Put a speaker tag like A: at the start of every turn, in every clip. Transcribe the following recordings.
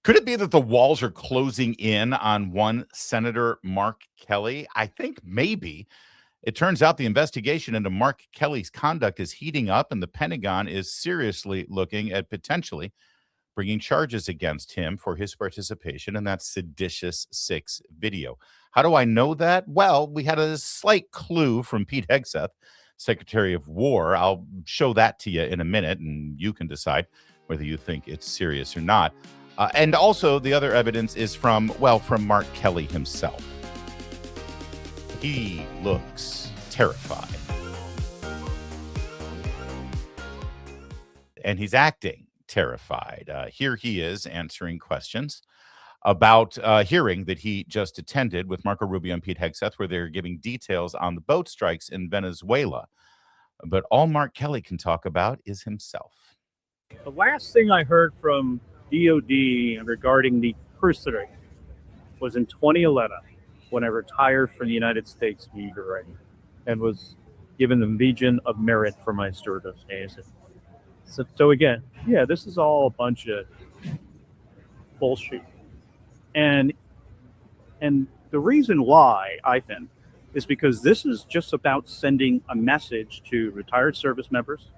A: Could it be that the walls are closing in on one Senator Mark Kelly? I think maybe. It turns out the investigation into Mark Kelly's conduct is heating up, and the Pentagon is seriously looking at potentially bringing charges against him for his participation in that Seditious Six video. How do I know that? Well, we had a slight clue from Pete Hegseth, Secretary of War. I'll show that to you in a minute, and you can decide whether you think it's serious or not. And also, the other evidence is from Mark Kelly himself. He looks terrified. And he's acting terrified. Here he is answering questions about a hearing that he just attended with Marco Rubio and Pete Hegseth, where they're giving details on the boat strikes in Venezuela. But all Mark Kelly can talk about is himself.
B: The last thing I heard from DOD regarding the personage was in 2011 when I retired from the United States Navy and was given the Legion of Merit for my service. So again, yeah, this is all a bunch of bullshit. And the reason why, I think, is because this is just about sending a message to retired service members,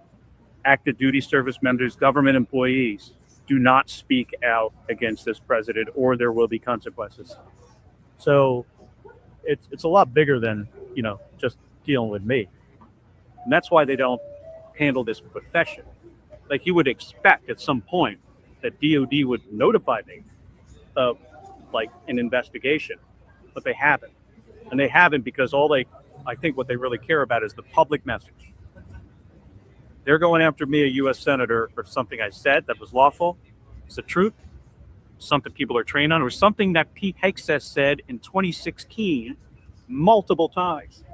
B: active duty service members, government employees. Do not speak out against this president or there will be consequences. So it's a lot bigger than, just dealing with me. And that's why they don't handle this profession. Like you would expect at some point that DOD would notify me of like an investigation, but they haven't. And they haven't because I think what they really care about is the public message. They're going after me, a U.S. Senator, for something I said that was lawful. It's the truth. Something people are trained on, or something that Pete Hegseth said in 2016 multiple times.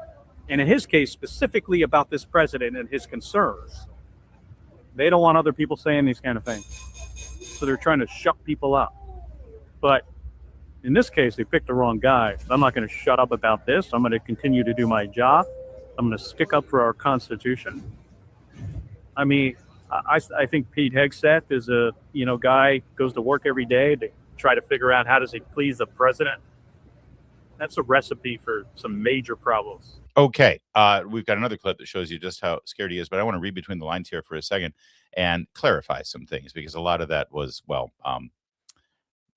B: And in his case, specifically about this president and his concerns. They don't want other people saying these kind of things. So they're trying to shut people up. But in this case, they picked the wrong guy. I'm not going to shut up about this. I'm going to continue to do my job. I'm going to stick up for our Constitution. I mean, I think Pete Hegseth is a guy goes to work every day to try to figure out how does he please the president. That's a recipe for some major problems.
A: Okay, we've got another clip that shows you just how scared he is, but I want to read between the lines here for a second and clarify some things because a lot of that was,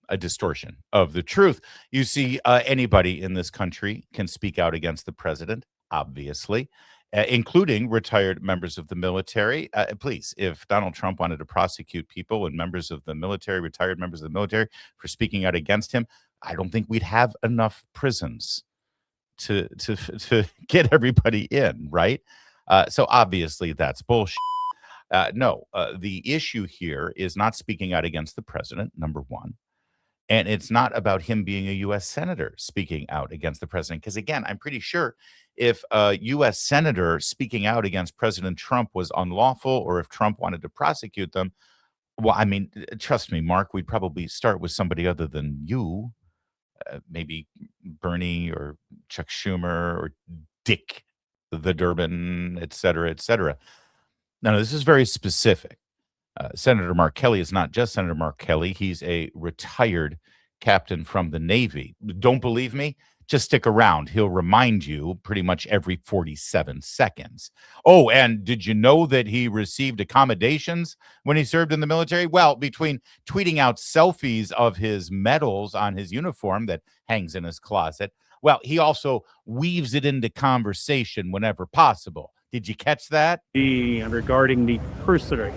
A: a distortion of the truth. You see, anybody in this country can speak out against the president, obviously, including retired members of the military. Please, if Donald Trump wanted to prosecute people and members of the military, retired members of the military, for speaking out against him, I don't think we'd have enough prisons to get everybody in, right? So obviously that's bullshit. No, the issue here is not speaking out against the president, number one. And it's not about him being a U.S. senator speaking out against the president. Because again, I'm pretty sure if a U.S. senator speaking out against President Trump was unlawful, or if Trump wanted to prosecute them, well, I mean, trust me, Mark, we'd probably start with somebody other than you. Maybe Bernie or Chuck Schumer or Dick the Durbin, et cetera, et cetera. Now, this is very specific. Senator Mark Kelly is not just Senator Mark Kelly. He's a retired captain from the Navy. Don't believe me? Just stick around. He'll remind you pretty much every 47 seconds. Oh, and did you know that he received accommodations when he served in the military? Well, between tweeting out selfies of his medals on his uniform that hangs in his closet, well, he also weaves it into conversation whenever possible. Did you catch that?
B: Regarding the personage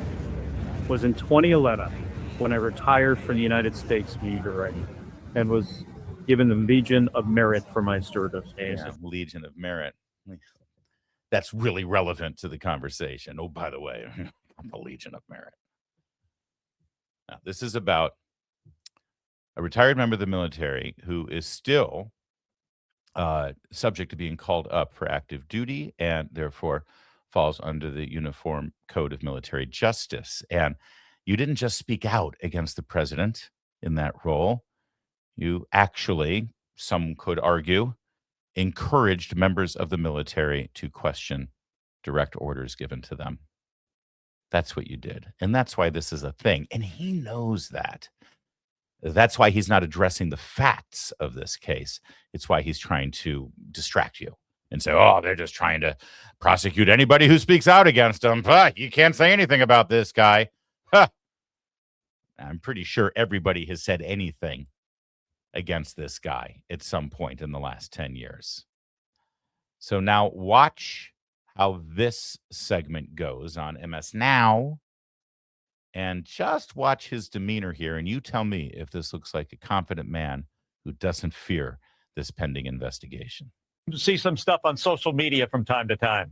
B: was in 2011 when I retired from the United States Navy and was given the Legion of Merit for my service.
A: Yeah, Legion of Merit. That's really relevant to the conversation. Oh, by the way, the Legion of Merit. Now, this is about a retired member of the military who is still subject to being called up for active duty and therefore falls under the Uniform Code of Military Justice. And you didn't just speak out against the president in that role. You actually, some could argue, encouraged members of the military to question direct orders given to them. That's what you did. And that's why this is a thing. And he knows that. That's why he's not addressing the facts of this case. It's why he's trying to distract you and say, oh, they're just trying to prosecute anybody who speaks out against him. You can't say anything about this guy. I'm pretty sure everybody has said anything against this guy at some point in the last 10 years. So now watch how this segment goes on MSNow. And just watch his demeanor here, and you tell me if this looks like a confident man who doesn't fear this pending investigation.
C: See some stuff on social media from time to time.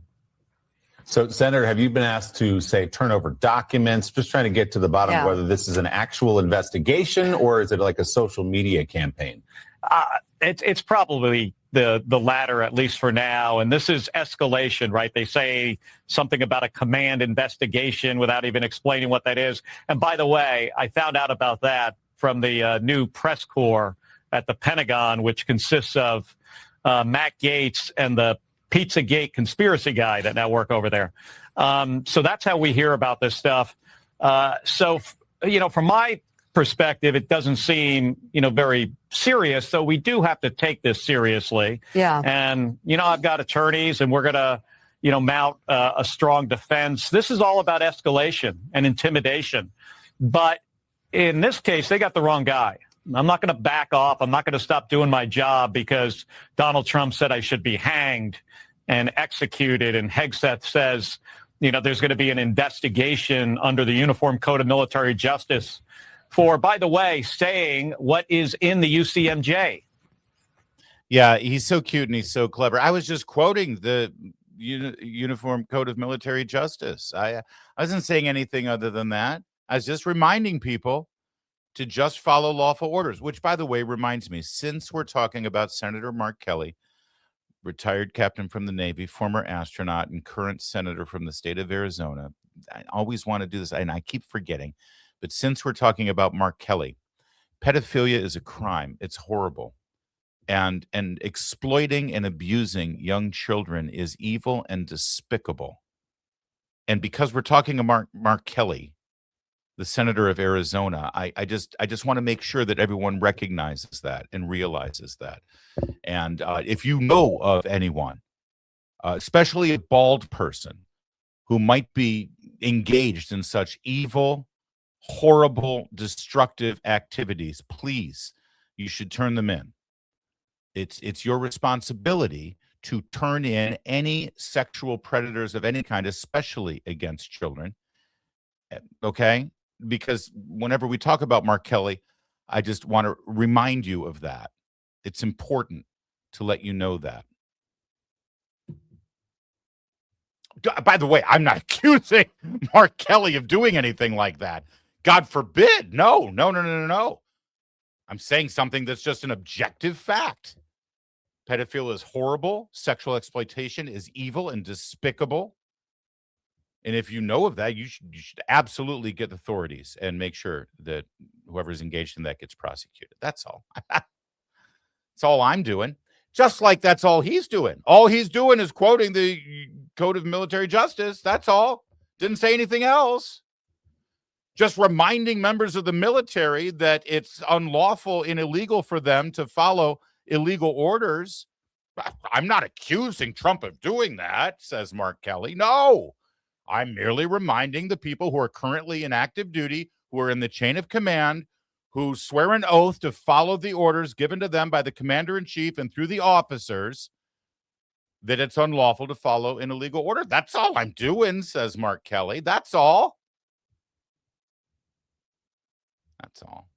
D: So, Senator, have you been asked to, say, turn over documents? Just trying to get to the bottom of whether this is an actual investigation or is it like a social media campaign?
C: It's probably the latter, at least for now. And this is escalation, right? They say something about a command investigation without even explaining what that is. And by the way, I found out about that from the new press corps at the Pentagon, which consists of Matt Gaetz and the Pizzagate conspiracy guy that now work over there. So that's how we hear about this stuff. From my perspective, it doesn't seem, very serious. So we do have to take this seriously.
E: Yeah.
C: And, I've got attorneys and we're going to, mount a strong defense. This is all about escalation and intimidation. But in this case, they got the wrong guy. I'm not going to back off. I'm not going to stop doing my job because Donald Trump said I should be hanged and executed. And Hegseth says, there's going to be an investigation under the Uniform Code of Military Justice for, by the way, saying what is in the UCMJ.
A: Yeah, he's so cute and he's so clever. I was just quoting the Uniform Code of Military Justice. I wasn't saying anything other than that. I was just reminding people to just follow lawful orders, which, by the way, reminds me, since we're talking about Senator Mark Kelly, retired captain from the Navy, former astronaut, and current senator from the state of Arizona, I always want to do this, and I keep forgetting. But since we're talking about Mark Kelly, pedophilia is a crime. It's horrible. And exploiting and abusing young children is evil and despicable. And because we're talking about Mark Kelly, the senator of Arizona, I just want to make sure that everyone recognizes that and realizes that. And if you know of anyone, especially a bald person, who might be engaged in such evil, horrible, destructive activities, please, you should turn them in. It's your responsibility to turn in any sexual predators of any kind, especially against children. Okay? Because whenever we talk about Mark Kelly, I just want to remind you of that. It's important to let you know that. By the way, I'm not accusing Mark Kelly of doing anything like that. God forbid. No. I'm saying something that's just an objective fact. Pedophilia is horrible. Sexual exploitation is evil and despicable. And if you know of that, you should absolutely get authorities and make sure that whoever's engaged in that gets prosecuted. That's all. That's all I'm doing. Just like that's all he's doing. All he's doing is quoting the Code of Military Justice. That's all. Didn't say anything else. Just reminding members of the military that it's unlawful and illegal for them to follow illegal orders. I'm not accusing Trump of doing that, says Mark Kelly. No, I'm merely reminding the people who are currently in active duty, who are in the chain of command, who swear an oath to follow the orders given to them by the commander-in-chief and through the officers, that it's unlawful to follow an illegal order. That's all I'm doing, says Mark Kelly. That's all. That's all.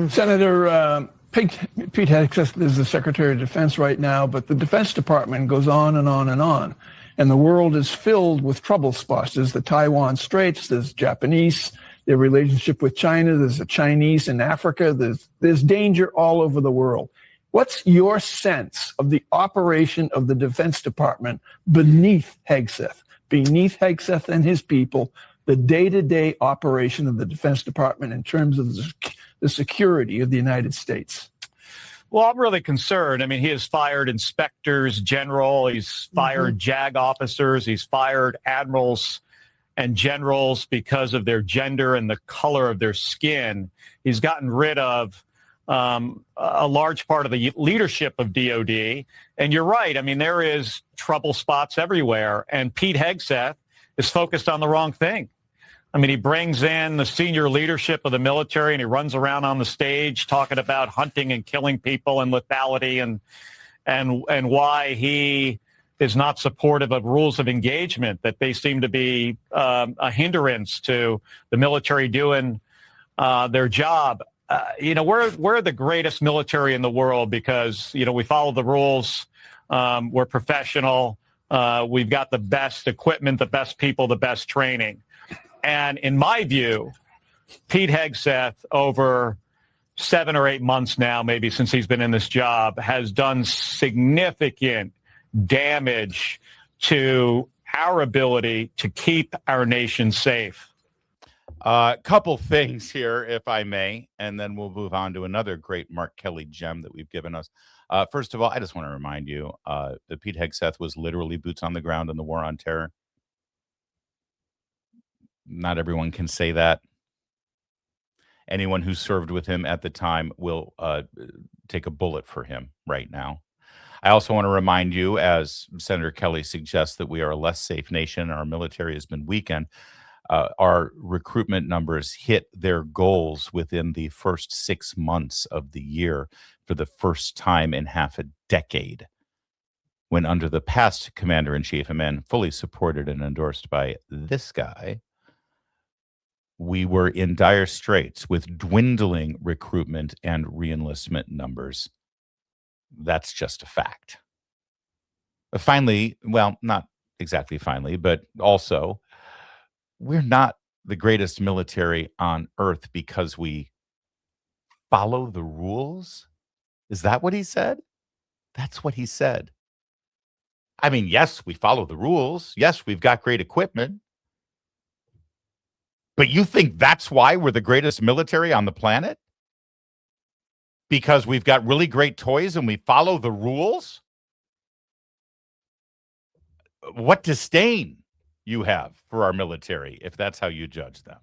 F: Senator Pete Hegseth is the Secretary of Defense right now, but the Defense Department goes on and on and on. And the world is filled with trouble spots. There's the Taiwan Straits, there's Japanese, their relationship with China, there's the Chinese in Africa, there's danger all over the world. What's your sense of the operation of the Defense Department beneath Hegseth and his people, the day-to-day operation of the Defense Department in terms of the security of the United States?
C: Well, I'm really concerned. I mean, he has fired inspectors general. He's fired JAG officers. He's fired admirals. and generals because of their gender and the color of their skin. He's gotten rid of a large part of the leadership of DOD. And you're right. I mean, there is trouble spots everywhere. And Pete Hegseth is focused on the wrong thing. I mean, he brings in the senior leadership of the military and he runs around on the stage talking about hunting and killing people and lethality and why he is not supportive of rules of engagement, that they seem to be a hindrance to the military doing their job. We're the greatest military in the world because, we follow the rules. We're professional. We've got the best equipment, the best people, the best training. And in my view, Pete Hegseth, over 7 or 8 months now, maybe since he's been in this job, has done significant damage to our ability to keep our nation safe.
A: Couple things here, if I may, and then we'll move on to another great Mark Kelly gem that we've given us. First of all, I just want to remind you that Pete Hegseth was literally boots on the ground in the war on terror. Not everyone can say that. Anyone who served with him at the time will take a bullet for him right now. I also want to remind you, as Senator Kelly suggests, that we are a less safe nation. Our military has been weakened. Our recruitment numbers hit their goals within the first 6 months of the year for the first time in half a decade, when under the past commander-in-chief, a man fully supported and endorsed by this guy, we were in dire straits with dwindling recruitment and reenlistment numbers. That's just a fact. Finally, well, not exactly finally, but also, we're not the greatest military on earth because we follow the rules. Is that what he said? That's what he said. I mean, yes, we follow the rules. Yes, we've got great equipment. But you think that's why we're the greatest military on the planet? Because we've got really great toys and we follow the rules? What disdain you have for our military, if that's how you judge them.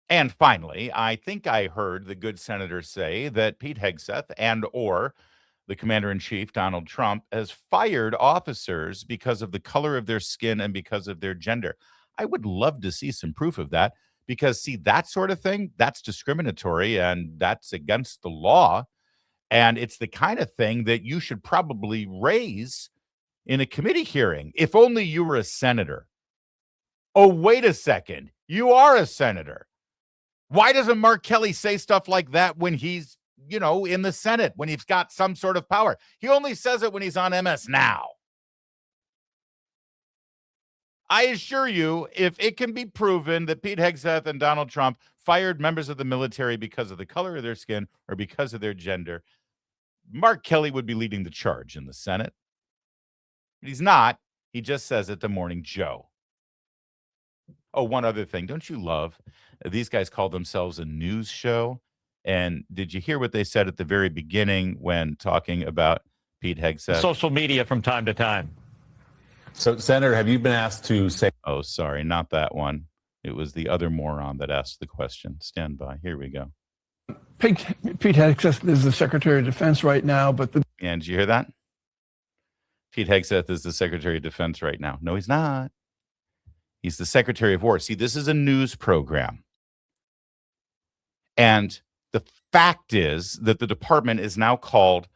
A: And finally, I think I heard the good senator say that Pete Hegseth and or the commander-in-chief, Donald Trump, has fired officers because of the color of their skin and because of their gender. I would love to see some proof of that because, see, that sort of thing, that's discriminatory and that's against the law. And it's the kind of thing that you should probably raise in a committee hearing. If only you were a senator. Oh, wait a second. You are a senator. Why doesn't Mark Kelly say stuff like that when he's, in the Senate, when he's got some sort of power? He only says it when he's on MSNow. I assure you, if it can be proven that Pete Hegseth and Donald Trump fired members of the military because of the color of their skin or because of their gender, Mark Kelly would be leading the charge in the Senate. But he's not. He just says it to Morning Joe. Oh, one other thing. Don't you love these guys call themselves a news show? And did you hear what they said at the very beginning when talking about Pete Hegseth?
C: Social media from time to time.
D: So, Senator, have you been asked to say...
A: Oh, sorry, not that one. It was the other moron that asked the question. Stand by. Here we go.
F: Pete Hegseth is the Secretary of Defense right now, but
A: And did you hear that? Pete Hegseth is the Secretary of Defense right now. No, he's not. He's the Secretary of War. See, this is a news program. And the fact is that the department is now called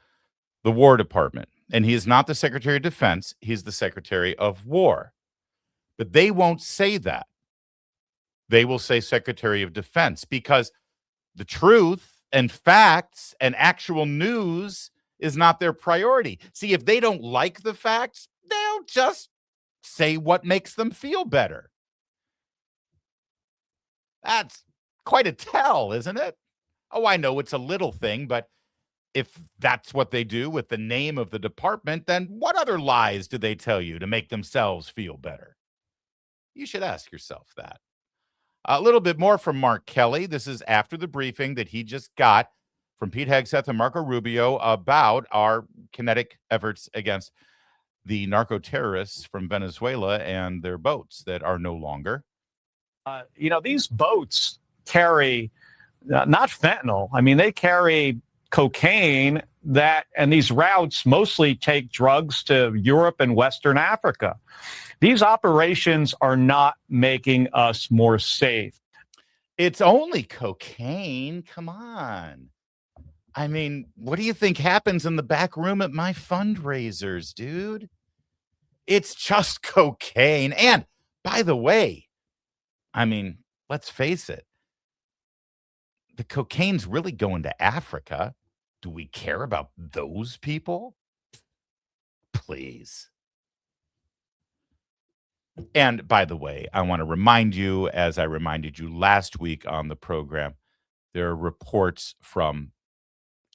A: the War Department. And he is not the Secretary of Defense. He's the Secretary of War. But they won't say that. They will say Secretary of Defense because the truth and facts and actual news is not their priority. See, if they don't like the facts, they'll just say what makes them feel better. That's quite a tell, isn't it? Oh, I know it's a little thing, but if that's what they do with the name of the department, then what other lies do they tell you to make themselves feel better? You should ask yourself that. A little bit more from Mark Kelly. This is after the briefing that he just got from Pete Hegseth and Marco Rubio about our kinetic efforts against the narco-terrorists from Venezuela and their boats that are no longer.
C: These boats carry not fentanyl. I mean, they carry cocaine and these routes mostly take drugs to Europe and Western Africa. These operations are not making us more safe.
A: It's only cocaine. Come on. I mean, what do you think happens in the back room at my fundraisers, dude? It's just cocaine. And by the way, I mean, let's face it. The cocaine's really going to Africa. Do we care about those people? Please. And by the way, I want to remind you, as I reminded you last week on the program, there are reports from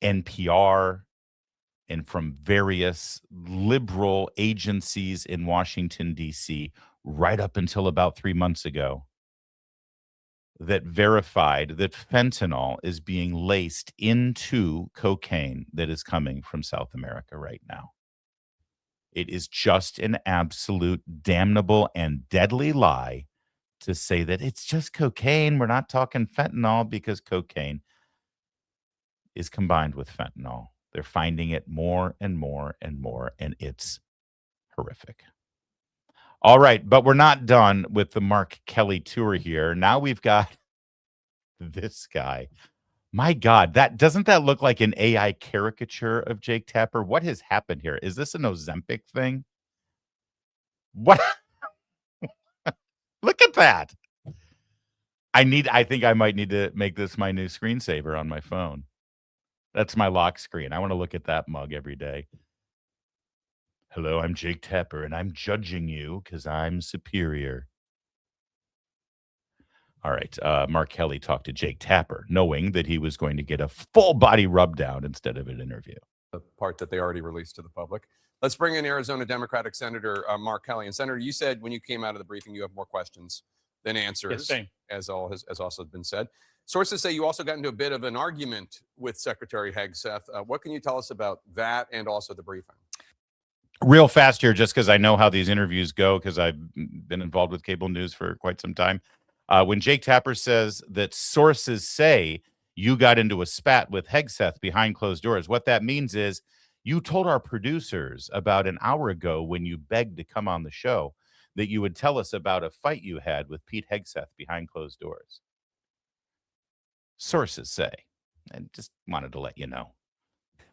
A: NPR and from various liberal agencies in Washington, D.C., right up until about 3 months ago, that verified that fentanyl is being laced into cocaine that is coming from South America right now. It is just an absolute damnable and deadly lie to say that it's just cocaine. We're not talking fentanyl, because cocaine is combined with fentanyl. They're finding it more and more and more, and it's horrific. All right, but we're not done with the Mark Kelly tour here. Now we've got this guy. My God, doesn't that look like an AI caricature of Jake Tapper? What has happened here? Is this an Ozempic thing? What? Look at that. I think I might need to make this my new screensaver on my phone. That's my lock screen. I want to look at that mug every day. Hello, I'm Jake Tapper, and I'm judging you because I'm superior. All right. Mark Kelly talked to Jake Tapper, knowing that he was going to get a full body rub down instead of an interview.
E: The part that they already released to the public. Let's bring in Arizona Democratic Senator Mark Kelly. And Senator, you said when you came out of the briefing, you have more questions than answers,
C: Yes, same.
E: as also been said. Sources say you also got into a bit of an argument with Secretary Hegseth. What can you tell us about that and also the briefing?
A: Real fast here, just because I know how these interviews go, because I've been involved with cable news for quite some time. When Jake Tapper says that sources say you got into a spat with Hegseth behind closed doors, what that means is you told our producers about an hour ago, when you begged to come on the show, that you would tell us about a fight you had with Pete Hegseth behind closed doors. Sources say. I just wanted to let you know.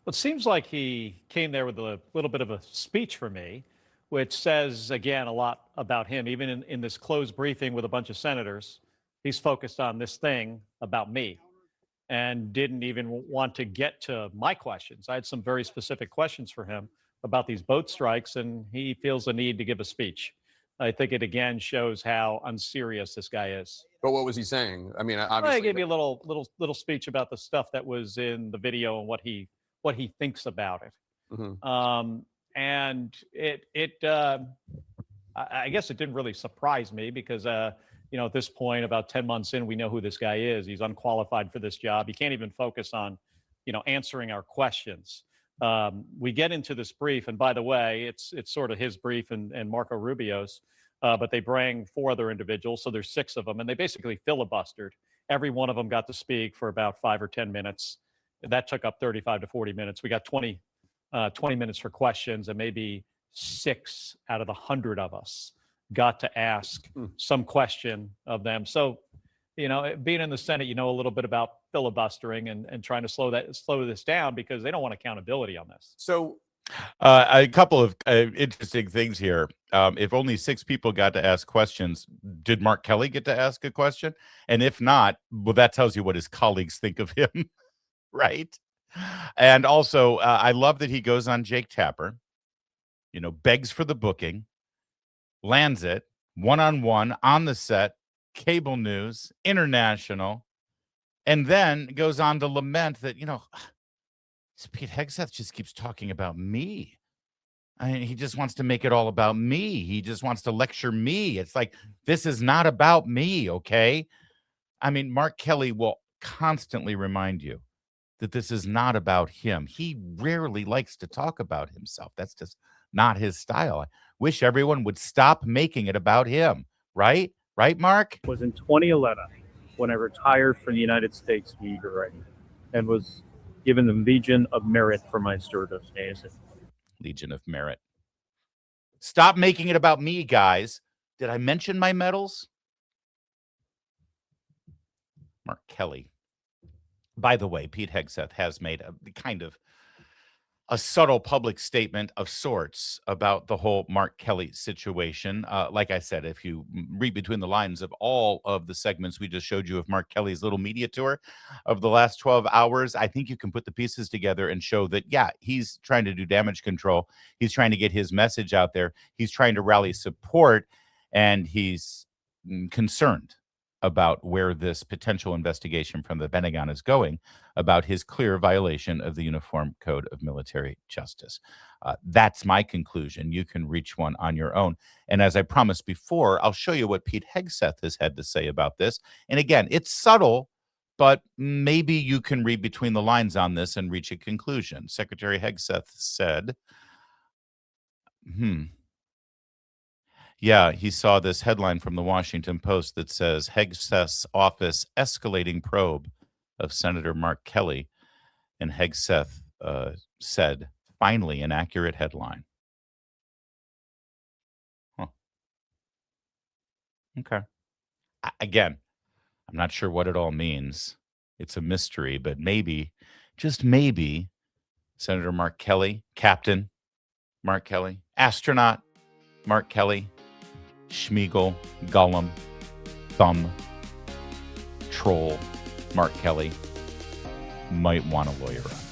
C: Well, it seems like he came there with a little bit of a speech for me, which says, again, a lot about him. Even in this closed briefing with a bunch of senators, he's focused on this thing about me and didn't even want to get to my questions. I had some very specific questions for him about these boat strikes, and he feels the need to give a speech. I think it, again, shows how unserious this guy is.
E: But what was he saying? I mean, obviously,
C: I gave you a little speech about the stuff that was in the video and what he thinks about it.
E: Mm-hmm.
C: And I guess it didn't really surprise me because, at this point, about 10 months in, we know who this guy is. He's unqualified for this job. He can't even focus on, answering our questions. We get into this brief, and by the way, it's sort of his brief and Marco Rubio's, but they bring 4 other individuals, so there's 6 of them, and they basically filibustered. Every one of them got to speak for about 5 or 10 minutes. That took up 35 to 40 minutes. We got 20 minutes for questions, and maybe 6 out of the 100 of us got to ask some question of them. So, being in the Senate, a little bit about filibustering and trying to slow this down because they don't want accountability on this.
E: So
A: a couple of interesting things here. If only 6 people got to ask questions, did Mark Kelly get to ask a question? And if not, well, that tells you what his colleagues think of him, right? And also, I love that he goes on Jake Tapper, begs for the booking, lands it, one-on-one, on the set, cable news, international, and then goes on to lament that, Pete Hegseth just keeps talking about me. I mean, he just wants to make it all about me. He just wants to lecture me. It's like, this is not about me, okay? I mean, Mark Kelly will constantly remind you that this is not about him. He rarely likes to talk about himself. That's just not his style. I wish everyone would stop making it about him. Right? Right, Mark?
B: Was in 2011 when I retired from the United States Navy and was given the Legion of Merit for my service.
A: Legion of Merit. Stop making it about me, guys. Did I mention my medals? Mark Kelly. By the way, Pete Hegseth has made a kind of a subtle public statement of sorts about the whole Mark Kelly situation. Like I said, if you read between the lines of all of the segments we just showed you of Mark Kelly's little media tour of the last 12 hours, I think you can put the pieces together and show that, yeah, he's trying to do damage control. He's trying to get his message out there. He's trying to rally support, and he's concerned about where this potential investigation from the Pentagon is going about his clear violation of the Uniform Code of Military Justice. That's my conclusion. You can reach one on your own. And as I promised before, I'll show you what Pete Hegseth has had to say about this. And again, it's subtle, but maybe you can read between the lines on this and reach a conclusion. Secretary Hegseth said, Yeah, he saw this headline from the Washington Post that says Hegseth's office escalating probe of Senator Mark Kelly. And Hegseth said, finally, an accurate headline. Huh. Okay. Again, I'm not sure what it all means. It's a mystery, but maybe, just maybe, Senator Mark Kelly, Captain Mark Kelly, astronaut Mark Kelly, Schmeagle, Gollum, Thumb, Troll, Mark Kelly might want to lawyer up.